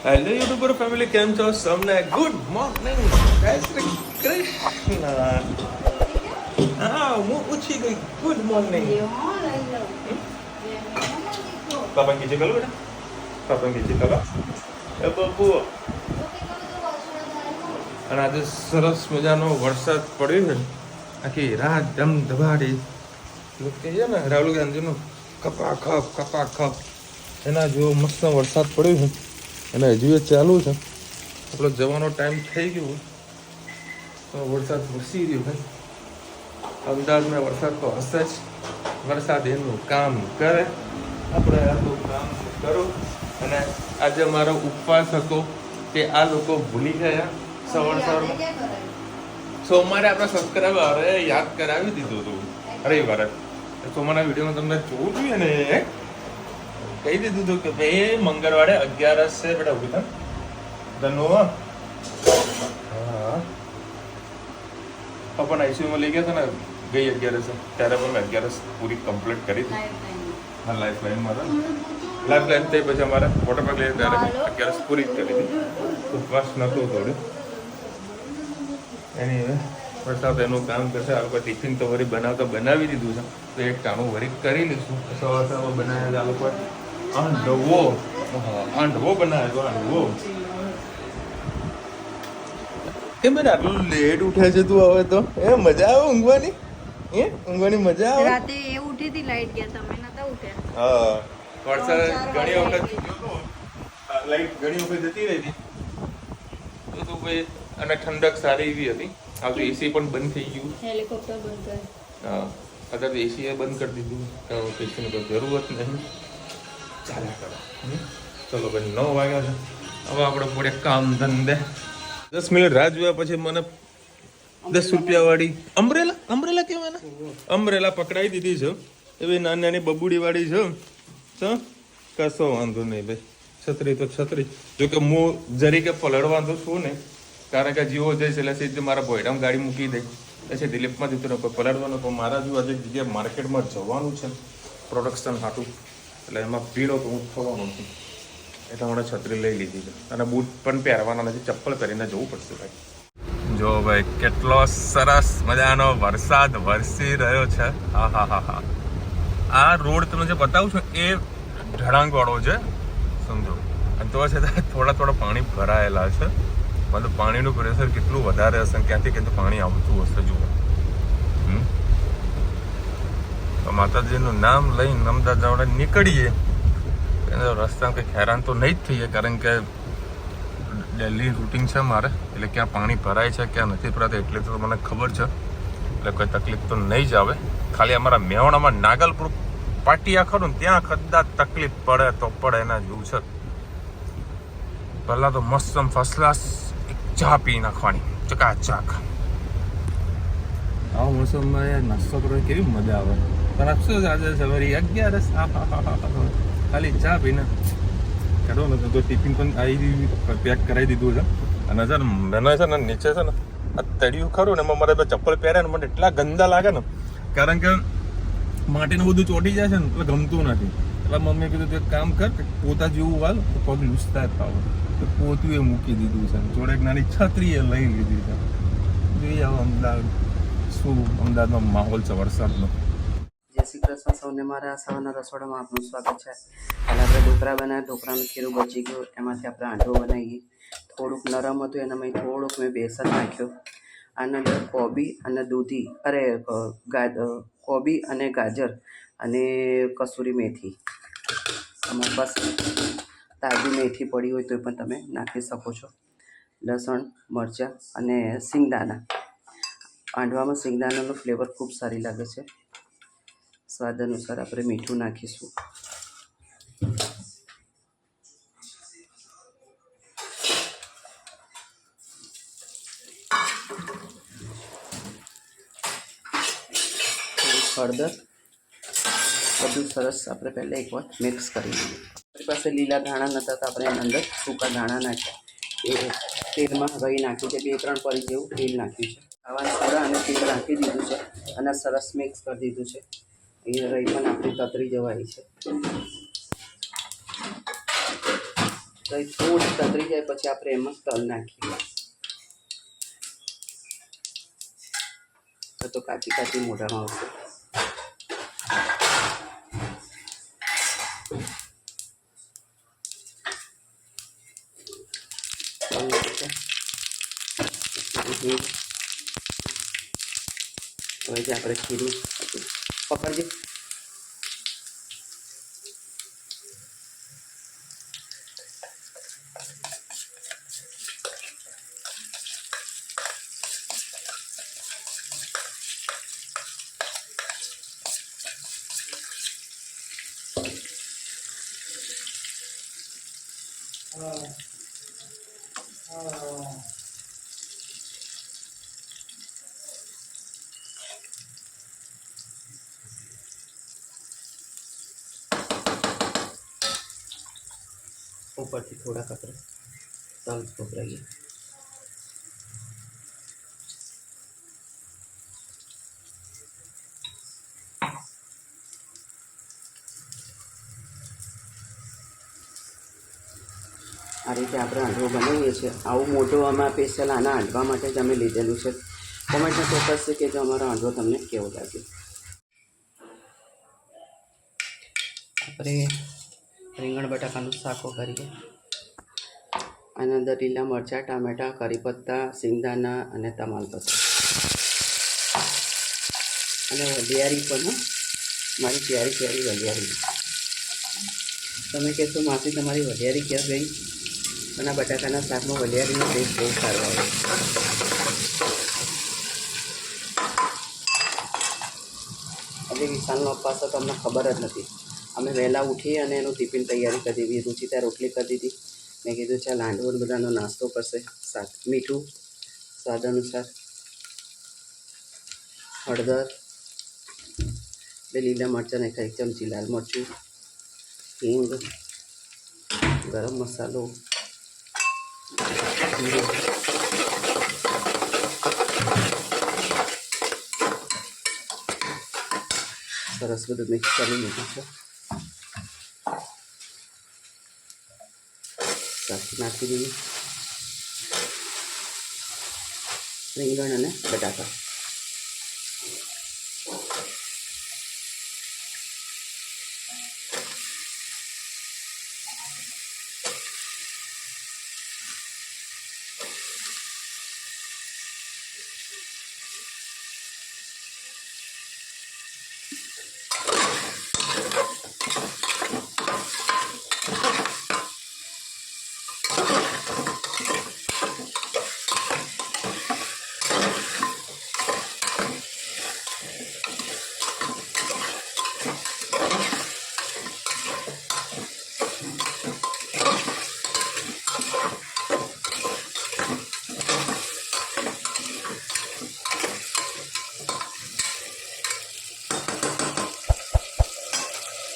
Hello YouTuber family, કેમ છો? સમને good morning, જય શ્રી કૃષ્ણ. હા, હું પૂછી ગઈ ગુડ મોર્નિંગ. પાપા કીધે કલો બેટા, પાપા કીધે કલો એ બાપુ. અને આજે સરસ મજાનો વરસાદ પડ્યો છે. આખી રાત ધમધમાટી કે છે ને રાહુલ ગાંધીનું કપા ખપ એના જેવો મસ્ત વરસાદ પડ્યો છે. અને હજુ એ ચાલુ છે. આપણો જવાનો ટાઈમ થઈ ગયો તો વરસાદ વરસી રહ્યો છે. અમદાવાદમાં વરસાદ તો હશે જ. વરસાદ એનું કામ કરે, આપણે આપણું કામ કરો. અને આજે મારો ઉપવાસ હતો તે આ લોકો ભૂલી ગયા. સવારમાં સોમવારે આપણા સબસ્ક્રાઈબરે યાદ કરાવી દીધું હતું. રવિવારે સોમવારના વિડીયોમાં તમને જોવું જોઈએ ને, કહી દીધું હતું કે ભાઈ મંગળવારે 11 છે બેટા. ઉભી થાય ધનો. હા, પણ આઈસીયુમાં લઈ ગયા હતા ને ગઈ 11 ત્યારે પણ 11 પૂરી કમ્પ્લીટ કરી હતી. હા, લાઈફ લાઈનમાં હતા ને, લાઈફ લાઈન થઈ પછી અમારે વોટર પાર્ક લઈએ ત્યારે 11 પૂરી કરી હતી. ઉપવાસ નહોતો થોડું એની વરસાદ એનું કામ કરશે. આ લોકો ટિફિન તો વળી બનાવી દીધું છે, તો એક ટાણું વળી કરી લઈશું. સવાર બનાવ્યા આ લોકો આંડવો બનાવ્યો તો આંડવો. કેમ બેન આટલું લેટ ઉઠે છે તું? હવે તો એ મજા આવે ઊંઘવાની? ઊંઘવાની મજા આવે? રાતે એ ઉઠી હતી, લાઈટ ગયા, તમે નતા ઉઠ્યા. હા, વરસાદ ઘણી વખત લાઈટ ઘણી વખત જતી રહી હતી તો ભાઈ. અને ઠંડક સારી એવી હતી. આ તો એસી પણ બંધ થઈ ગયું. હેલિકોપ્ટર બંધ કરે. હા, અત્યારે એસી એ બંધ કરી દીધું. એસીની કોઈ જરૂરત નહીં, ચાલ્યા કરો. ચલો ભાઈ, 9 વાગ્યા છે. હવે આપણે પડે કામ ધંધે. 10 મિનિટ રાહ જોયા પછી મને 10 રૂપિયા વાળી અમરેલા કહેવાય ને, અમરેલા પકડાઈ દીધી છે. એવી નાની નાની બબુડી વાળી છે. કશો વાંધો નહીં ભાઈ, છત્રી તો છત્રી. જોકે હું જરીકે પલળવાનો છું ને, કારણ કે જીવો જઈશ એટલે સીધી મારા બોયડામાં ગાડી મૂકી દઈ પછી દિલીપમાં જતું ને પલળવાનું. તો મારા જો આજે જગ્યાએ માર્કેટમાં જવાનું છે પ્રોડક્શન હાટું, એટલે એમાં ભીડો તો હું થવાનો છું. એટલે મને છત્રી લઈ લીધી છે. અને બૂટ પણ પહેરવાના નથી, ચપ્પલ પહેરીને જવું પડશે ભાઈ. જો ભાઈ, કેટલો સરસ મજાનો વરસાદ વરસી રહ્યો છે. હા હા હા હા. આ રોડ તમને જે બતાવું છું એ ઢળાંગવાળો છે, સમજો. અને તો છતાં થોડા પાણી ભરાયેલા છે. મતલબ પાણીનું પ્રેશર કેટલું વધારે હશે, ક્યાંથી ક્યાંથી પાણી આવતું હશે જુઓ. તો માતાજીનું નામ લઈને અમદાવાદ જવા નીકળીએ. રસ્તામાં કંઈક હેરાન તો નહીં જ થઈએ, કારણ કે ડેલી રૂટિન છે મારે. એટલે ક્યાં પાણી ભરાય છે ક્યાં નથી ભરાતું એટલે તો મને ખબર છે. એટલે કોઈ તકલીફ તો નહીં જ આવે. ખાલી અમારા મેવાણામાં નાગલપુર પાટિયા ખરું ને, ત્યાં કદાચ તકલીફ પડે તો પડે, એના જેવું છે. પહેલાં તો મસ્ત ફર્સ્ટ ક્લાસ એક ચા પી નાખવાની, ચકાચક. આવા મોસમમાં નાસ્તો કરવાની કેવી મજા આવે. પણ અફસોસ આજે સવારે 11 ખાલી ચા પીને કાઢો ને તો ટિફિન પણ આવી પેક કરાવી દીધું છે. અને છે ને મને છે ને નીચે છે ને આ તળિયું ખરું ને એમાં મારે ચપ્પલ પહેર્યા ને મને એટલા ગંદા લાગે ને, કારણ કે માટીનું બધું ચોટી જાય છે ને એટલે ગમતું નથી. એટલે મમ્મીએ કીધું તું એક કામ કર, પોતા જેવું વાલ તો પગ લૂસતા જ થાવ. તો પોતું એ મૂકી દીધું છે. જોડે એક નાની છત્રી એ લઈ લીધી છે. જોઈએ હવે અમદાવાદ શું અમદાવાદમાં માહોલ છે વરસાદનો. જય શ્રી કૃષ્ણ સૌને. મારા સવારના રસોડામાં આપનું સ્વાગત છે. પહેલાં આપણે ઢોકળા બનાવ્યા, ઢોકળાનું ખીરું બચી ગયું, એમાંથી આપણે આંડવો બનાવીએ. થોડુંક નરમ હતું એનામાં થોડુંક મેં બેસન નાખ્યું. આના અંદર કોબી અને દૂધી કોબી અને ગાજર અને કસૂરી મેથી, તમારી પાસે તાજી મેથી પડી હોય તો પણ તમે નાખી શકો છો. લસણ, મરચાં અને સિંગદાણા. આંડવામાં સિંગદાણાનો ફ્લેવર ખૂબ સારી લાગે છે. સ્વાદ અનુસાર આપણે મીઠું નાખીશું. હળદર. બધું સરસ આપણે પહેલાં એક વાર મિક્સ કરી લઈએ. આપણી પાસે લીલા ધાણા નહોતા તો આપણે એની અંદર સૂકા ધાણા નાખ્યા. એ તેલમાં રહી નાખ્યું છે, 2-3 પરી જેવું તેલ નાખ્યું છે. આવા સોડા અને તેલ નાખી દીધું છે અને સરસ મિક્સ કરી દીધું છે. એ રહી પણ આપણી તતરી જવાય છે. તો એ થોડી તતરી જાય પછી આપણે એમાં તલ નાખીએ. તો કાચી કાચી મોઢામાં આવશે. હવે જે આપણે ખીરું પકડજે. ઉપરથી થોડાક આપણે તલ ભભરાઈએ. આ રીતે આપણે હાંડવો બનાવીએ છીએ. આવું મોટું અમે સ્પેશિયલ આના હાંડવા માટે જ અમે લીધેલું છે. કોમેન્ટમાં ચોક્કસ છે કે જો અમારો હાંડવો તમને કેવો લાગે. આપણે રીંગણ બટાકાનું શાક કરીએ. આના અંદર લીલા મરચાં, ટામેટાં, કરી પત્તા, સિંગદાણા અને તમાલપત્ર અને વલિયારી પણ. મારી પ્યારી પ્યારી વલિયારી. તમે કહેશો માસી તમારી વલિયારી ક્યાં ગઈ? અને આ બટાકાના શાકમાં વલિયારીનો ટેસ્ટ બહુ સારો આવે. આજે વિશાલનો અપવાસ તો તમને ખબર જ નથી. અમે વહેલા ઉઠી અને એનું ટિફિન તૈયારી કરી દીધી. રુચિતા રોટલી કરી દીધી. મેં કીધું ચાલ હાંડવો બધાનો નાસ્તો કરશે. શાક મીઠું સ્વાદ અનુસાર, હળદર, 2 લીલા મરચાં નાખ્યા, 1 ચમચી લાલ મરચું, હિંગ, ગરમ મસાલો, જીરું, સરસ બધું મિક્સ કરી લીધું છે. નાખી દઈએ રીંગણ અને બટાકા.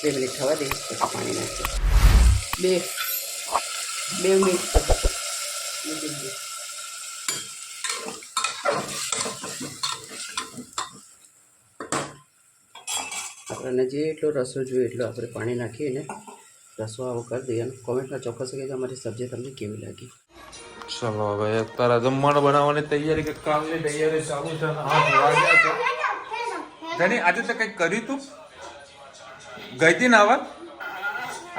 બે મિનિટ થવા દઈશ પછી પાણી નાખીએ. બે મિનિટ આપણને જેટલો રસો જોઈએ એટલો આપણે પાણી નાખીને રસો આવો કરી દઈએ. કોમેન્ટમાં ચોક્કસ કે અમારી સબ્જી તમને કેવી લાગી. ચલો હવે અત્યારે જમવાનું બનાવવાની તૈયારી કે કામની તૈયારી ચાલુ છે. 8 વાગ્યા છે. ધની આજે તો કંઈક કર્યું તું? ગઈ હતી નાવા?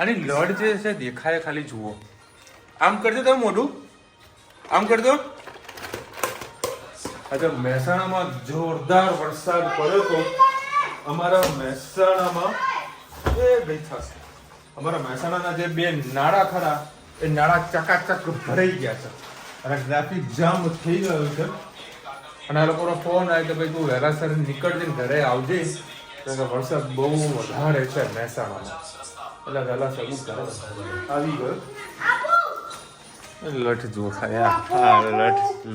અને લડ જે છે દેખાય ખાલી જુઓ. આમ કરજો તમે મોઢું, આમ કરજો. આજે મહેસાણામાં જોરદાર વરસાદ પડ્યો તો. અમારા મહેસાણામાં અમારા મહેસાણાના જે 2 નાળા ખરા એ નાળા ચકાચક ભરાઈ ગયા છે અને ટ્રાફિક જામ થઈ ગયો છે. અને આ લોકોનો ફોન આવ્યો કે ભાઈ તું વહેલાસર નીકળજે ઘરે આવજે, કારણ કે વરસાદ બહુ વધારે છે મહેસાણામાં. એટલે વહેલાસર હું ઘરે આવી ગયો. લટ જુઓ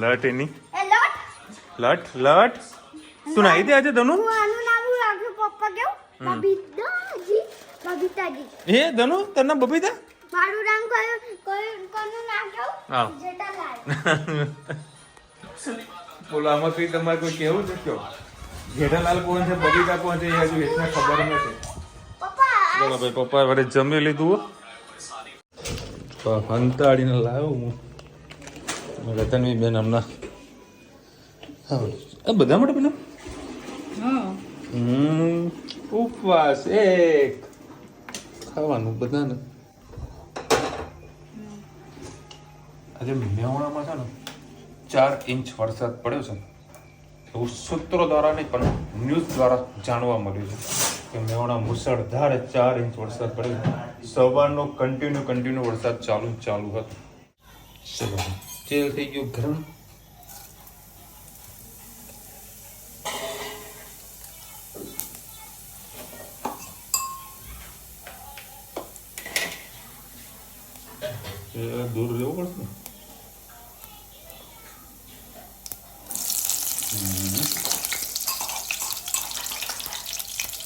લટ એની લટ તું નાઈ દે આજે ધનુ. એ ધનુ તને બબીતા મારું નામ કોનું નામ કહું? જેઠાલાલ. બોલો આમાં કઈ તમારે કોઈ કેવું છે? કયો જેઠાલાલ કોણ છે, બબીતા કોણ છે એ હજુ એટલા ખબર નથી. પપ્પા બોલો ભાઈ પપ્પા વડે જમી લીધું. હંતાડીને લાવ્યો હું રતનવી બેન હમણાં હા બધા માટે પેલા ઉપવાસ એક ખાવાનું બધાને આજે મેવાડામાં છે ને 4 ઇંચ વરસાદ પડ્યો છે એવું સૂત્રો દ્વારા નહીં પણ ન્યૂઝ દ્વારા જાણવા મળ્યું છે કે મેવાડા મુસળધાર 4 ઇંચ વરસાદ પડ્યો સવારનો કન્ટિન્યુ વરસાદ ચાલુ હતો ચલો તેલ થઈ ગયું ગરમ દૂર લેવું પડશે ને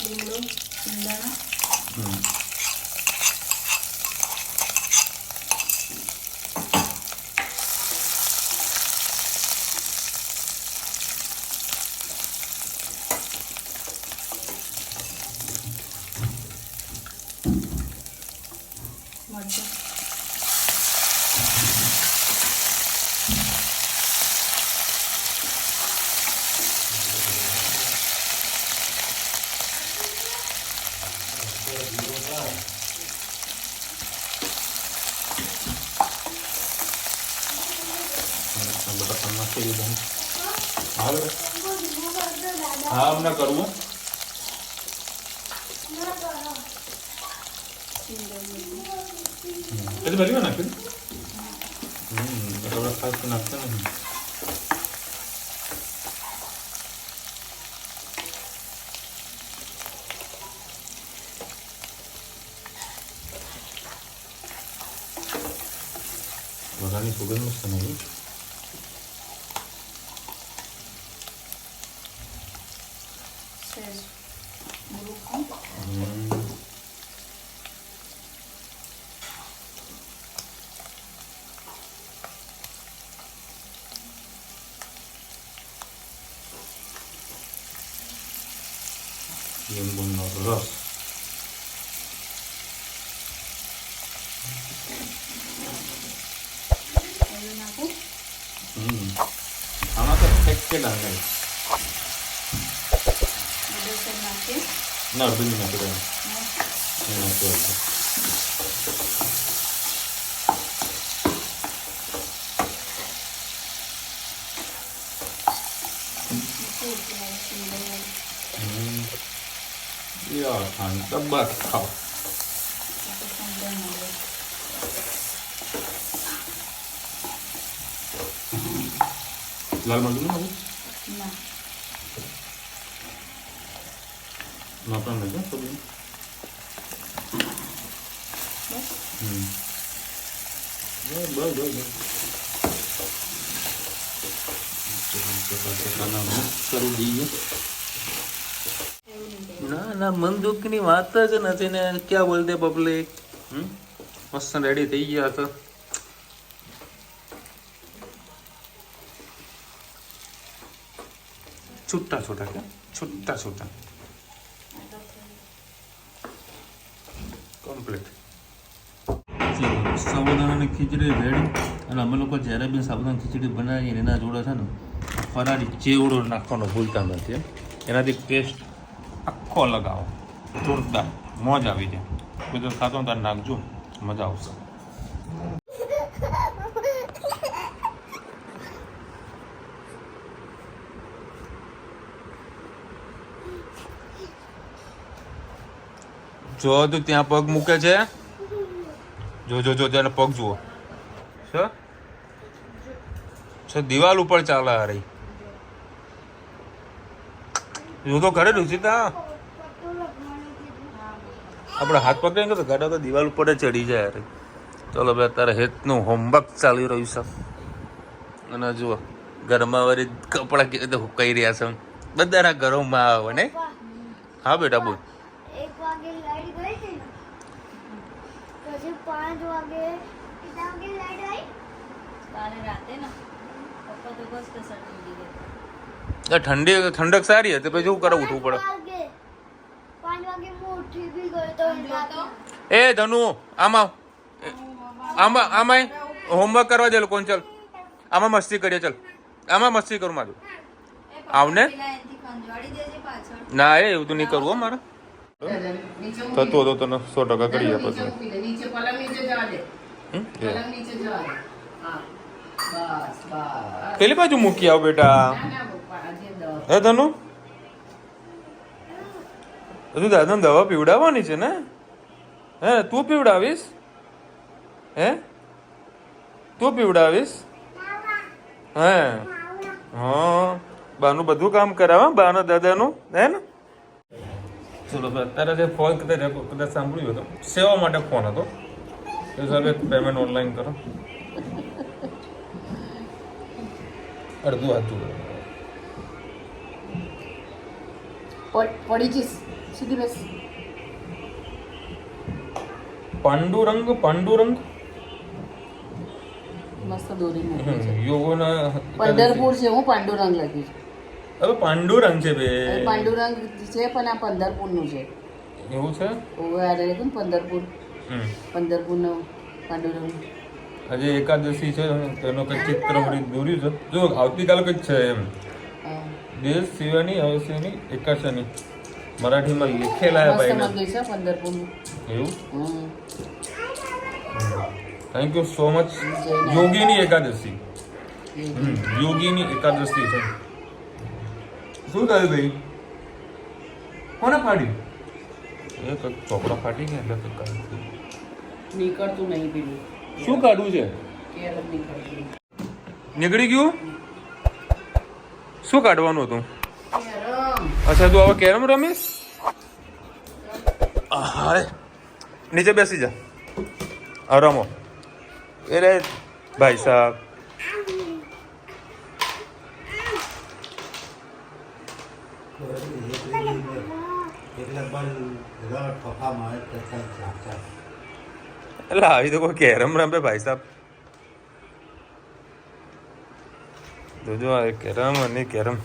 લીમડો સિંગદાણા મરચાં બટાકા નાખી દીધા હા હમણાં કરવું એટલે પહેલી નાખ્યું બરાબર ખાસ તો નાખતા નહીં વઘારની સુગંધ મસ્ત નહીં સહેજ મુરુક્કું લીંબુનો રસ એવું નાખું આમાં તો ફેક્ટેડ આવે અડસર નાખીએ ના અડધું નાખી દેવાનું યાર ખાન ડબ્બા ખાઓ લાલ મરચું ના પણ નથી થોડી કરી દઈએ ના ના મન દુઃખની વાત જ નથી ને ક્યાં બોલતે પબ્લિક મસ્ત રેડી થઈ ગયા તો છૂટા છૂટા કે છૂટા છૂટા કમ્પ્લીટ સાબુદાણાની ખીચડી રેડી અને અમે લોકો જ્યારે બી સાબુદાણા ખીચડી બનાવીએ એના જોડે છે ને ફરાળી ચેવડો નાખવાનો ભૂલતા નથી એનાથી ટેસ્ટ આખો લગાવો જોરદાર મોજ આવી જાય બધું ખાતો તાર નાખજો મજા આવશે જો તું ત્યાં પગ મૂકે છે જો જો જો ત્યાં પગ જુઓ છે દિવાલ ઉપર ચાલે આ રહી જો તો ઘરે રુચિતા આપણે હાથ પકડીને તો ગાડા તો દિવાલ ઉપર જ ચડી જાય અરે ચલો ભાઈ અત્યારે હેતનું હોમવર્ક ચાલી રહ્યું છે અને જુઓ ઘરમાં વળી કપડાં કેવી રીતે હુકાઈ રહ્યા છે બધાના ઘરોમાં આવે ને હા બેટા બોલ 1 વાગે લાઈટ ગઈ હતી ને પછી 5 વાગે કેટલા વાગે લાઈટ આવી કાલે રાતે ને પપ્પા તો બસ કસર થઈ ગઈ ઠંડક સારી હતી પછી શું કરે ઉઠવું પડે 5 વાગે હું ઉઠી બી ગયો તો એ ધનુ આમ આવ આમાં હોમવર્ક કરવા દે લોકોને. ચાલ આમાં મસ્તી કરીએ. ચાલ આમાં મસ્તી કરું મારું. આવને પેલા એનથી ખંજવાળી દેજે પાછળ. ના એવું તો નહીં કરવું હો મારે. નીચે થતું હતો તને 100% કરી આપે છે. નીચે પલંગ નીચે જવા દે. પલંગ નીચે જવા દે. હા બસ બસ. પેલી બાજુ મૂકી આવ બેટા. ના ના પપ્પા આજે દવા. હે તનુ હજુ દાદાને દવા પીવડાવવાની છે ને? હે તું પીવડાવીશ? હે તું પીવડાવીશ? હે હા બાનું બધું કામ કરાવે બાના દાદાનું હે ને? ચલો અત્યારે જે ફોન કદાચ સાંભળ્યું હતો સેવા માટે ફોન હતો એ સાહેબ પેમેન્ટ ઓનલાઈન કરો. અડધું હાથું પડી જઈશ સીધી બસ. પાંડુરંગ મસ્ત દોરી મૂકી છે. યોગોના પંઢરપુર છે. હું પાંડુરંગ લખ્યું છે. હવે પાંડુરંગ છે બે પાંડુરંગ છે પણ આ પંઢરપુરનું છે. એવું છે. ઓવે આ લખ્યું ને પંઢરપુર. પંઢરપુરનું પાંડુરંગ. આજે એકાદશી છે તેનો કંઈક ચિત્ર મને દોર્યું છે. જો આવતીકાલે કંઈક છે એમ હા. દેશ સિવાયની અવશ્યની એકાદશીની મરાઠીમાં લખેલા હે મસ્ત ભાઈ મંદિર છે પંઢરપુરનું. એવું. હમ. Thank you so much. Yogini Ekadashi. Yogini Ekadashi છે. શું થયું ભાઈ? કોને ફાડ્યું? એ કંઈક ચોપડા ફાટી ગયા એટલે કંઈક કાઢ્યું. નીકળતું નહીં પેલું. શું કાઢવું છે? કેરમ નીકળતું. નીકળી ગયું. શું કાઢવાનું હતું? કેરમ. અચ્છા તું હવે કેરમ રમીશ? હાય નીચે બેસી જા. હા રમો. અરે ભાઈ સાહેબ એટલે આવી તો કોઈ કેરમ રમે ભાઈ સાહેબ. જોજો આ કેરમ અને કેરમ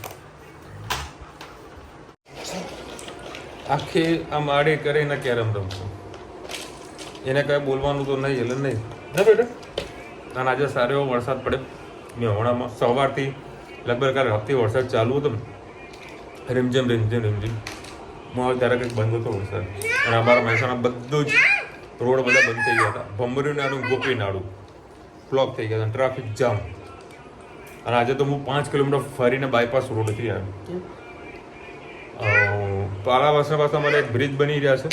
આખી આ માડે કરીને કેરમ રમશું. એને કઈ બોલવાનું તો નહીં એટલે નહીં ના બેટા. અને આજે સારો એવો વરસાદ પડે મેહોણામાં સવારથી લગભગ કાલે રાતથી વરસાદ ચાલુ હતો ને રીમઝીમ માહોલ ત્યારે કંઈક બંધ હતો વરસાદ. અને અમારા મહેસાણા બધું જ રોડ બધા બંધ થઈ ગયા હતા. ભમરી નાડું ગોપી નાડું બ્લોક થઈ ગયા હતા. Traffic jam. અને આજે તો હું 5 કિલોમીટર ફરીને બાયપાસ રોડથી આવ્યો. પાલાવાસના પાસે અમારે એક બ્રિજ બની રહ્યા છે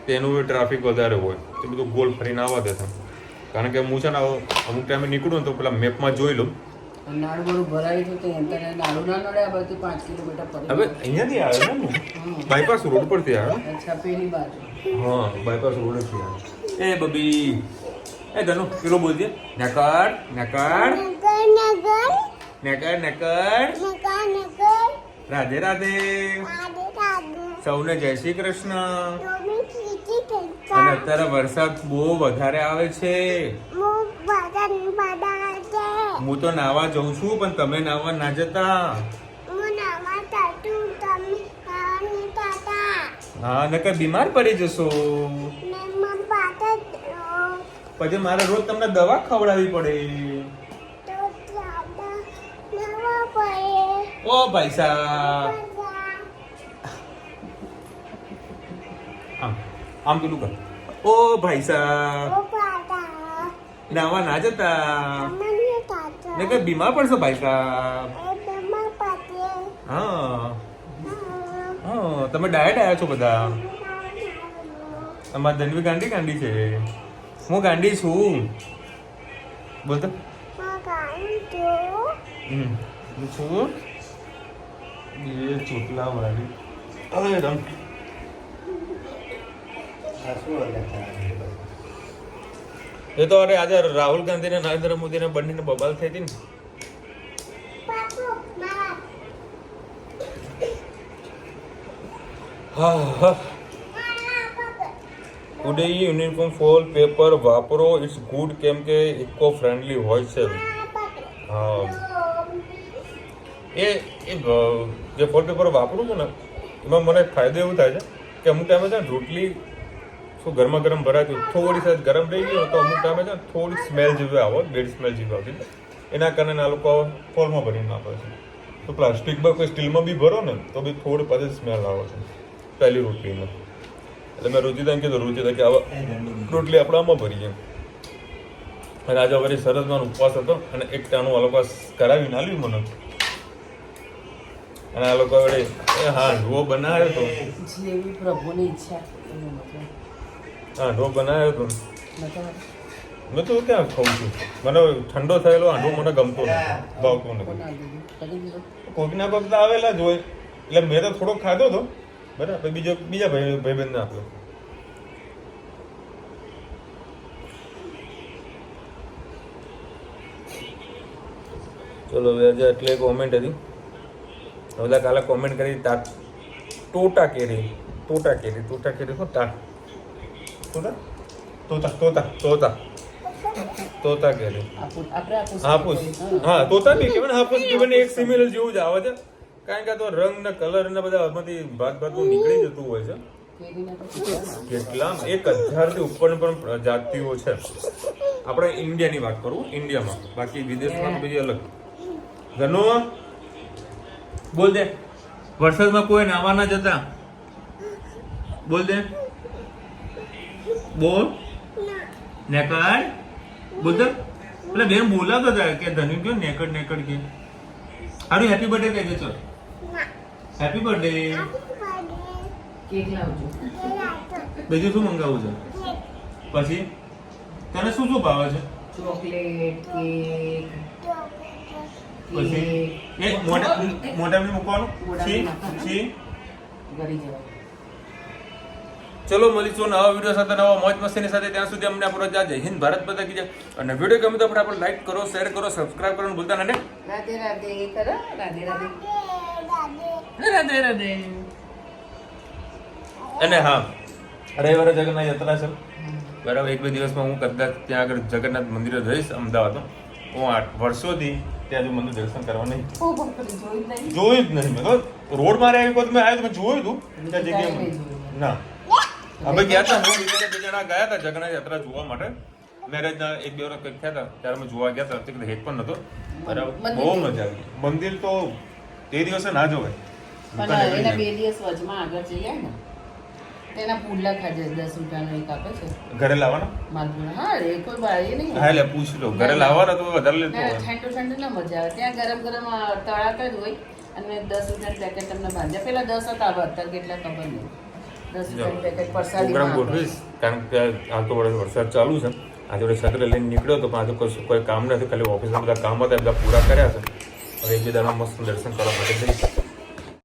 તેનું ટ્રાફિક વધારે હોય તે બધું ગોલ ફરીને આવવા દેતા. કારણ કે હું છે ને અમુક ટાઈમે નીકળું ને તો પેલા મેપમાં જોઈ લઉં. નાડું બધું ભરાયું હતું તો નાડું ના નડે આ બધું 5 કિલોમીટર પર. હવે અહીંયાથી આવ્યો ને બાયપાસ રોડ પરથી આવ્યો. અચ્છા પેલી બાજુ. હા બાયપાસ રોડથી આવ્યો. એ બબી એ ધનુ પેલો બોલજે નકડ નકડ નકડ નકડ રાધે રાધે સૌને જય શ્રી કૃષ્ણ. અને અત્યારે વરસાદ બહુ વધારે આવે છે. હું તો નાવા જઉં છું પણ તમે નાવા ના જતા. હા નકર બીમાર પડી જશો. પછી મારે રોજ તમને દવા ખવડાવવી પડે. ઓ ભાઈ સાહેબ આમ પેલું કર. ઓ ભાઈ સાહેબ નાવા ના જતા નકર બીમાર પડશો ભાઈ સાહેબ. હા હા તમે ડાયટ આવ્યા છો બધા. અમારા ધનવી ગાંડી છે. હું ગાંડી છું. બોલતો છું એ ચોટલા વાળી. હવે રમ એ તો અરે આજે રાહુલ ગાંધી ને નરેન્દ્ર મોદી ને બંને બબાલ થઈ હતી ને. હા ટુડે યુનિફોર્મ ફોલ પેપર વાપરો. ઇટ્સ ગુડ કેમ કે ઇકો ફ્રેન્ડલી હોય છે. હા એ જે ફોલ પેપર વાપરું છું ને એમાં મને ફાયદો એવું થાય છે કે અમુક ટાઈમે છે ને રોટલી શું ગરમા ગરમ ભરાતું થોડી સાઈઝ ગરમ રહી ગયો તો અમુક ટાઈમે છે ને થોડી સ્મેલ જેવી આવો બેડ સ્મેલ જેવી આવતી એના કારણે આ લોકો ફોલમાં ભરીને આપે છે તો પ્લાસ્ટિકમાં કોઈ સ્ટીલમાં બી ભરો ને તો બી થોડી પાછી સ્મેલ આવે છે પહેલી રોટલીમાં એટલે મેં રુચિતાને કીધું રુચિતા કે આવા રોટલી આપણે આમાં ભરીએ અને આજે વળી સરસમાં ઉપવાસ હતો અને એક ટાણું આ લોકો કરાવીને આલ્યું મને અને આ લોકો વળી હાંડવો બનાવ્યો હતો જેવી પ્રભુની ઈચ્છા હાંડવો બનાવ્યો હતો મેં તો ક્યાં ખાઉં છું મને ઠંડો થયેલો હાંડવો મને ગમતો નથી ભાવતો નથી કોકના કોક તો આવેલા જ હોય એટલે મેં તો થોડોક ખાધો હતો બરાબર બીજા ભાઈબંધને આપ્યો ચલો હવે આજે એટલે કોમેન્ટ હતી હવે કાલે કોમેન્ટ કરી ટોટા કેરી શું તોતા કેરી હાપુસ હા તોતા બી કહેવાય હાપુસ કહેવાય એક સિમિલર જેવું જ આવે છે કારણ કે આ તો રંગ ને કલર ને બધા આમાંથી ભાત નીકળી જતું હોય છે કેટલા 1000 થી ઉપર પણ જાતિઓ છે આપણે ઇન્ડિયાની વાત કરું ઇન્ડિયામાં બાકી વિદેશમાં બીજી અલગ ઘરનો બોલ દે વરસાદમાં કોઈ નાવા ના જતા બોલ દે બોલ નેકડ બોલ દે એટલે બેન બોલાતો હતા કે ધનુ કયો નેકડ કે હારું હેપી બર્થડે કહેજે ચલ હેપી બર્થડે કેક લાવજો બીજું શું મંગાવું છે પછી તને શું શું ભાવે છે ચોકલેટ કેક પછી એ મોઢામાં મૂકવાનું છી ઘરે જવા ચલો મળીશું નવા વિડીયો સાથે નવા મોજ મસ્તીની સાથે ત્યાં સુધી અમને આપણો જય હિન્દ ભારત માતા કી જય અને વિડીયો ગમે તો આપણે લાઈક કરો શેર કરો સબસ્ક્રાઇબ કરવાનું ભૂલતા નહીં રાધે રાધે કરો રાધે રાધે રાધે રાધે અને હા રવિવારે જગન્નાથ યાત્રા છે બરાબર 1-2 દિવસમાં હું કદાચ ત્યાં આગળ જગન્નાથ મંદિરે જઈશ અમદાવાદમાં હું 8 વર્ષોથી ત્યાં જો મંદિર દર્શન કરવા નહીં જોયું જ નહીં મેં તો રોડ મારે આવી વખત મેં આવ્યો તો મેં જોયું હતું ત્યાં જગ્યાએ ના અમે ગયા હતા હું બીજા 2 જણા ગયા હતા જગન્નાથ યાત્રા જોવા માટે મેરેજના 1-2 વર્ષ કંઈક થયા હતા ત્યારે અમે જોવા ગયા હતા તે હેત પણ નતો બરાબર બહુ મજા આવી મંદિર તો તે દિવસે ના જોવાય પણ એના 2 દિવસ વચમાં આગળ જઈએ ને તેના પુલ્લા ખાજે 10 રૂપિયાનો એક આપે છે ઘરે લાવવાના માલપુરા હા એ કોઈ બારી નહીં હા એટલે પૂછી લો ઘરે લાવવાના તો વધારે લેતો હોય ઠંડુ ના મજા આવે ત્યાં ગરમ તળાકા જ હોય અને 10 રૂપિયાનું પેકેટ તમને બાંધ્યા પેલા 10 હતા અત્યારે કેટલા ખબર નહીં 10 રૂપિયાનું પેકેટ પરસાદી પ્રોગ્રામ ગોઠવીશ કારણ કે હાલ તો વરસાદ ચાલુ છે આજે વડે છત્ર લઈને નીકળ્યો તો પણ આજે કોઈ કામ નથી ખાલી ઓફિસના બધા કામ હતા એ બધા પૂરા કર્યા છે હવે 1-2 દાડા મસ્ત દર્શન કરવા માટે જઈશ